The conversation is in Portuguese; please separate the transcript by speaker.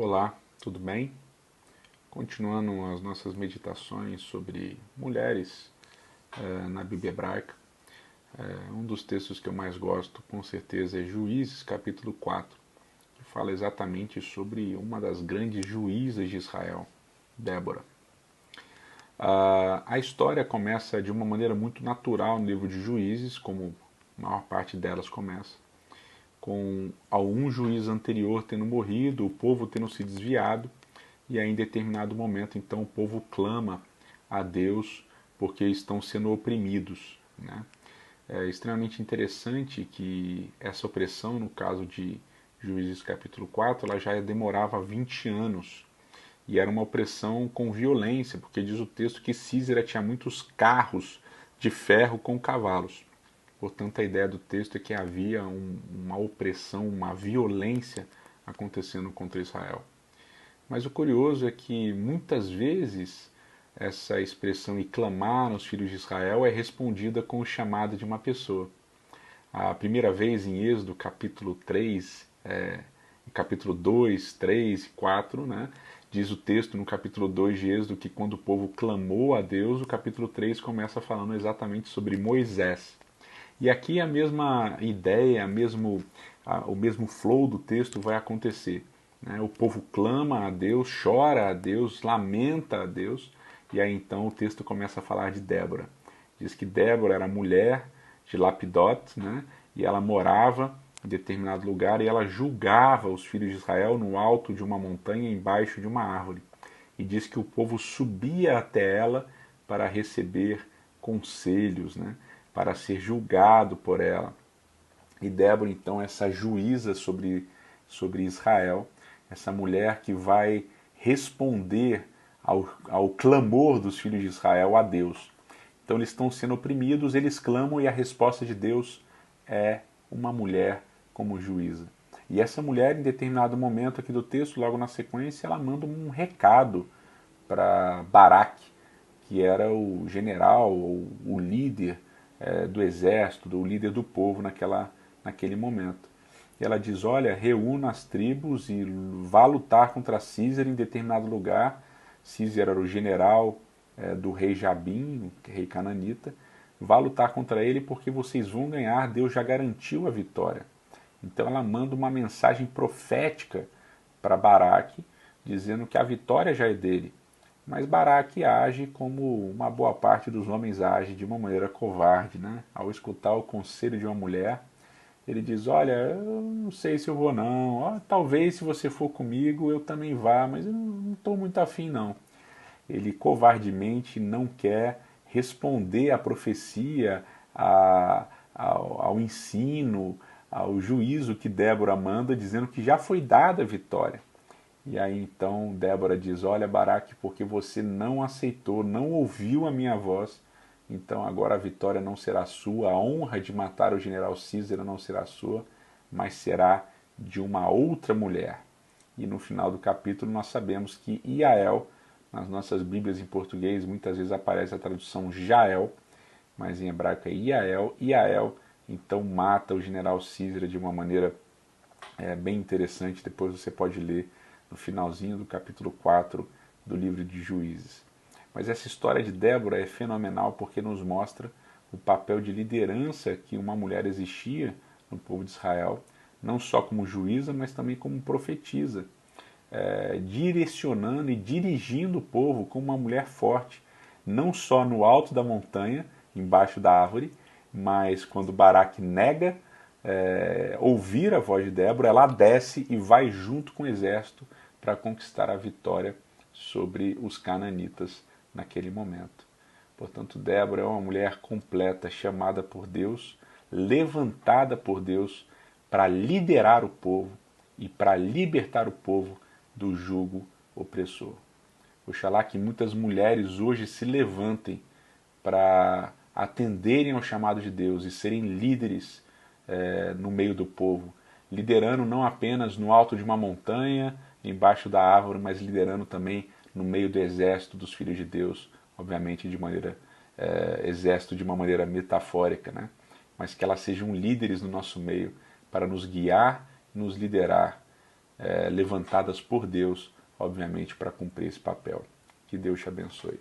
Speaker 1: Olá, tudo bem? Continuando as nossas meditações sobre mulheres na Bíblia Hebraica, um dos textos que eu mais gosto, com certeza, é Juízes, capítulo 4, que fala exatamente sobre uma das grandes juízas de Israel, Débora. A história começa de uma maneira muito natural no livro de Juízes, como a maior parte delas começa, com algum juiz anterior tendo morrido, o povo tendo se desviado, e aí em determinado momento então o povo clama a Deus porque estão sendo oprimidos, né? É extremamente interessante que essa opressão, no caso de Juízes capítulo 4, ela já demorava 20 anos, e era uma opressão com violência, porque diz o texto que Císera tinha muitos carros de ferro com cavalos. Portanto, a ideia do texto é que havia uma opressão, uma violência acontecendo contra Israel. Mas o curioso é que muitas vezes essa expressão "e clamaram os filhos de Israel" é respondida com o chamado de uma pessoa. A primeira vez em Êxodo, capítulo 3, capítulo 2, 3 e 4, né, diz o texto no capítulo 2 de Êxodo que quando o povo clamou a Deus, o capítulo 3 começa falando exatamente sobre Moisés. E aqui a mesma ideia, o mesmo flow do texto vai acontecer. Né? O povo clama a Deus, chora a Deus, lamenta a Deus, e aí então o texto começa a falar de Débora. Diz que Débora era mulher de Lapidot, né? E ela morava em determinado lugar e ela julgava os filhos de Israel no alto de uma montanha, embaixo de uma árvore. E diz que o povo subia até ela para receber conselhos, né? Para ser julgado por ela. E Débora, então, essa juíza sobre Israel, essa mulher que vai responder ao clamor dos filhos de Israel a Deus. Então, eles estão sendo oprimidos, eles clamam e a resposta de Deus é uma mulher como juíza. E essa mulher, em determinado momento aqui do texto, logo na sequência, ela manda um recado para Baraque, que era o general, o líder do exército, o líder do povo naquele momento. E ela diz, olha, reúna as tribos e vá lutar contra Císera em determinado lugar. Císera era o general do rei Jabim, rei cananita. Vá lutar contra ele porque vocês vão ganhar, Deus já garantiu a vitória. Então ela manda uma mensagem profética para Baraque, dizendo que a vitória já é dele. Mas Baraque age como uma boa parte dos homens age, de uma maneira covarde, né? Ao escutar o conselho de uma mulher, ele diz, olha, eu não sei se eu vou não, talvez se você for comigo eu também vá, mas eu não estou muito afim não. Ele covardemente não quer responder à profecia, ao ensino, ao juízo que Débora manda, dizendo que já foi dada a vitória. E aí então Débora diz, olha Baraque, porque você não aceitou, não ouviu a minha voz, então agora a vitória não será sua, a honra de matar o general Císera não será sua, mas será de uma outra mulher. E no final do capítulo nós sabemos que Iael, nas nossas Bíblias em português, muitas vezes aparece a tradução Jael, mas em hebraico é Iael. Iael então mata o general Císera de uma maneira bem interessante, depois você pode ler no finalzinho do capítulo 4 do livro de Juízes. Mas essa história de Débora é fenomenal porque nos mostra o papel de liderança que uma mulher existia no povo de Israel, não só como juíza, mas também como profetisa, direcionando e dirigindo o povo como uma mulher forte, não só no alto da montanha, embaixo da árvore, mas quando Baraque nega ouvir a voz de Débora, ela desce e vai junto com o exército para conquistar a vitória sobre os cananitas naquele momento. Portanto, Débora é uma mulher completa, chamada por Deus, levantada por Deus para liderar o povo e para libertar o povo do jugo opressor. Oxalá que muitas mulheres hoje se levantem para atenderem ao chamado de Deus e serem líderes no meio do povo, liderando não apenas no alto de uma montanha, embaixo da árvore, mas liderando também no meio do exército dos filhos de Deus, obviamente de maneira exército de uma maneira metafórica, né? Mas que elas sejam líderes no nosso meio para nos guiar, nos liderar levantadas por Deus, obviamente, para cumprir esse papel. Que Deus te abençoe.